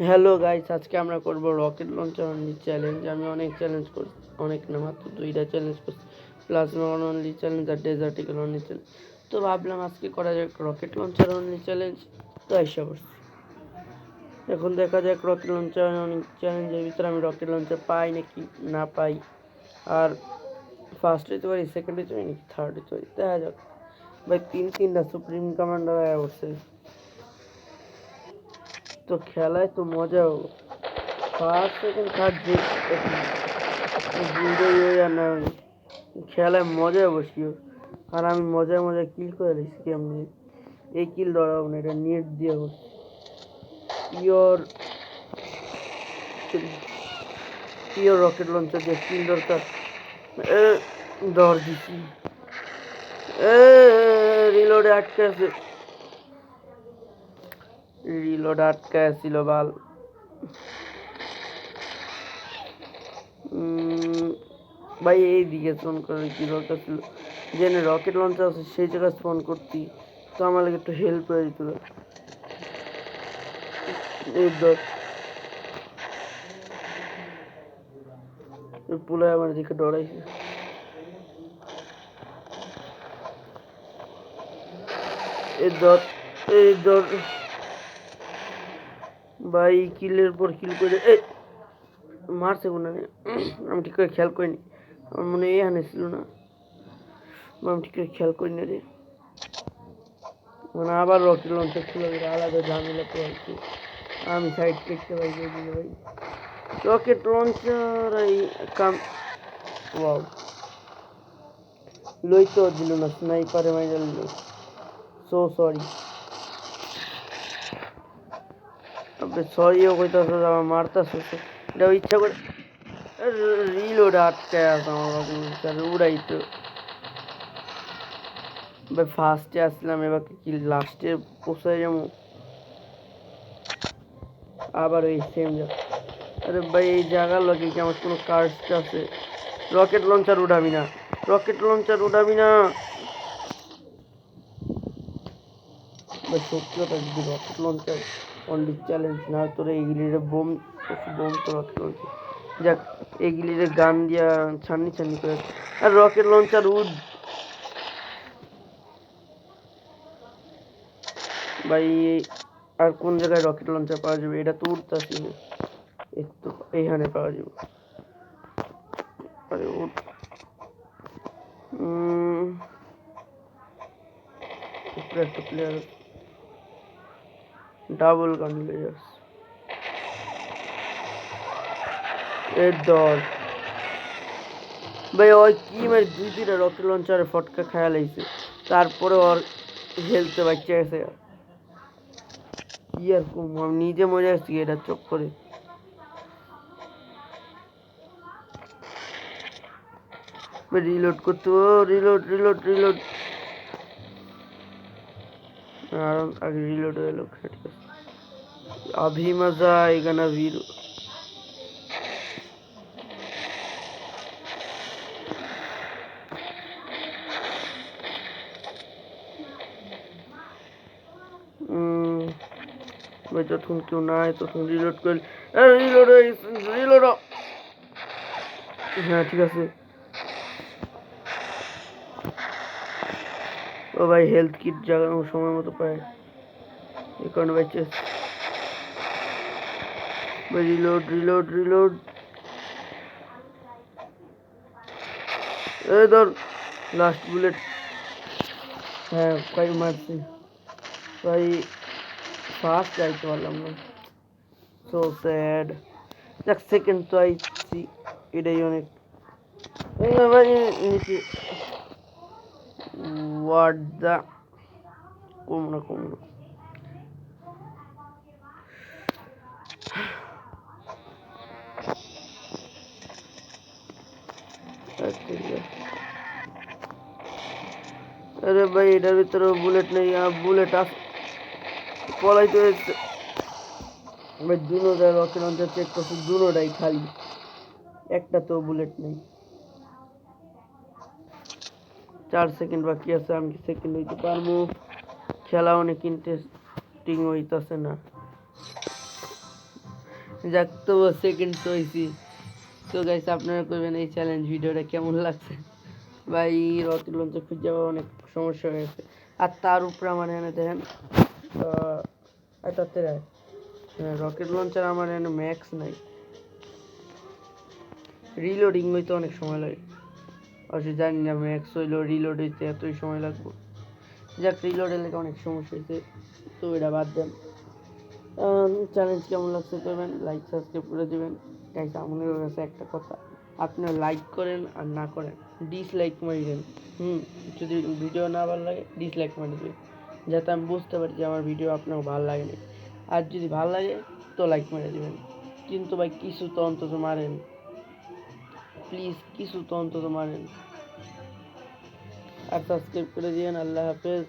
Hello guys, আজকে আমরা করব রকেট লঞ্চার অনলি চ্যালেঞ্জ। আমি অনেক চ্যালেঞ্জ করছি, অনেক না মাত্র 2টা চ্যালেঞ্জ করছি। প্লাজমা অনলি চ্যালেঞ্জ আর ডেজার্ট ইগল অনলি চ্যালেঞ্জ। তো ভাবলাম আজকে করা যাক রকেট লঞ্চার অনলি চ্যালেঞ্জ। তো আইসা করছি, এখন দেখা যাক রকেট লঞ্চার অনলি চ্যালেঞ্জের ভিতরে আমি রকেট লঞ্চার পাই নাকি না পাই, আর ফার্স্ট হইতে পারি, সেকেন্ড হইতে পারি নাকি থার্ড হইতে পারি, দেখা যাক। ভাই তিনটা সুপ্রিম কমান্ডার আয়া করছে, তো খেলায় তো মজা হবে। ফার্স্ট সেকেন্ড থার্ড যে খেলায় মজা বসিও, আর আমি মজায় মজায় কিল করে দিচ্ছি। কেমনি এই কিল ধরাবো না, এটা নেট দিয়ে হচ্ছে পিওর পিওর রকেট লঞ্চার দিয়ে কিল দরকার। ধর দিছি, রিলোডে আটকে আছে, রিলোড আটকে আসছিল বাল। ভাই এই দিকে ফোন করে কি দরকার ছিল, যেখানে রকেট লঞ্চার আছে সেই জায়গায় ফোন করতি, তো আমার লাগে একটু হেল্প করে দিত। এই ধর পুলায় আমার দিকে ডরাইছে। এই ধর ভাই, কিলের পর কিল করে মারছে কোন, আমি ঠিক করে খেয়াল করিনি। আমার মনে হয় এখানে ছিল না, আমি ঠিক করে খেয়াল করিনি রে। মানে আবার রকেট লঞ্চার ছিল, আলাদা ঝামেলা পড়েছে। আমি সাইড দেখতে পাই ভাই, রকেট লঞ্চার এই কাম ওয়াও লইতেও দিল না, স্নাইপারে মাইরা দিল। সো সরি, আপনি সরিও কইতাছো, আমার মারতাছো, এটা ইচ্ছা করে রিলোড আটকায় আছে আমার রকেট লঞ্চার উড়াইতো। ভাই ফার্স্টে আসলাম, এবার কি লাস্টে পোষায় যাবো আবার ওই সেম জায়গা। আরে ভাই এই জায়গার লগে কি আমার কোনো কার্ড আছে? রকেট লঞ্চার উঠাবি না, রকেট লঞ্চার উঠাবি না ভাই, সত্যি কথা। যদি রকেট লঞ্চার অনলি চ্যালেঞ্জ না তোর এইগুলির বোম বোম তো রকেট লঞ্চার, যাক এইগুলির গান দিয়া ছান্নি ছান্নি করে। আর রকেট লঞ্চার উড ভাই, আর কোন জায়গায় রকেট লঞ্চার পাওয়া যাবে? এটা তো উঠতেছি না, একটু এইখানে পাওয়া যাবে। আরে উঠ, উপরে একটা প্লেয়ার ডাবল গান প্লেয়ার এর দল। ভাই ওই কি মানে 2-3টা রকেট লঞ্চারে ফটকা খায়া লাইছে, তারপরে ওর হেলতে বাচ্চা গেছে। কি আর কম, আমি নিজে মজা আসছি এটা চোখ করে। রিলোড করতে, রিলোড রিলোড রিলোড, আর আগে রিলোড হয়ে লোক। अभी मजा आएगा ना वीर। ভাই যতক্ষণ কেউ না হয় ততক্ষণ রিলোড করে, রিলোড রিলোড। হ্যাঁ ঠিক আছে। ও ভাই হেলথ কিট জাগানো সময় মতো পায়, এই কারণে ভাই ভাই রিলোড রিলোড রিলোড। এই ধর লাস্ট বুলেট। হ্যাঁ ভাই মারছি ভাই, ফার্স্ট যাইতে পারলাম না, সো স্যাড। যাক সেকেন্ড তো আইছি, এটাই অনেক। ভাই নিচে হোয়াট দা, কম না কম না। আরে ভাই এটার ভিতরে বুলেট নেই, বুলেট আছে, পলাইতে হয়েছে ভাই। দুটোটা রকেট লঞ্চার চেক করছি, দুটোটাই খালি, একটা তো বুলেট নেই। 4 সেকেন্ড বাকি আছে, আমি কি সেকেন্ড হইতে পারবো? খেলা অনেক ইন্টারেস্টিং হইতাছে না। যাক তো সেকেন্ড তো হয়েছি। তো গাইস আপনারা করবেন এই চ্যালেঞ্জ, ভিডিওটা কেমন লাগছে? ভাই রকেট লঞ্চার খুঁজে পাওয়া অনেক সমস্যা হয়ে গেছে। আর তার উপরে আমার এখানে দেখেন রকেট লঞ্চার আমার এখানে ম্যাক্স নাই, রিলোডিং হইতে অনেক সময় লাগে। অবশ্য জানি না ম্যাক্স হইলেও রিলোড হইতে এতই সময় লাগবে। যাক রিলোডের লেগে অনেক সমস্যা হয়েছে, তো এটা বাদ দেন। চ্যালেঞ্জ কেমন লাগছে করবেন, লাইক সাবস্ক্রাইব করে দেবেন। গাইস আমাদের কাছে একটা কথা, আপনারা লাইক করেন আর না করেন ডিসলাইক মারিবেন। যদি ভিডিও না ভালো লাগে ডিসলাইক মারি দেবেন, যাতে আমি বুঝতে পারি যে আমার ভিডিও আপনার ভালো লাগেনি। আর যদি ভালো লাগে তো লাইক মেরে দেবেন। কিন্তু ভাই কিছু তো অন্তত মারেন, প্লিজ কিছু তো অন্তত মারেন। আর সাবস্ক্রাইব করে দিয়েন। আল্লাহ হাফেজ।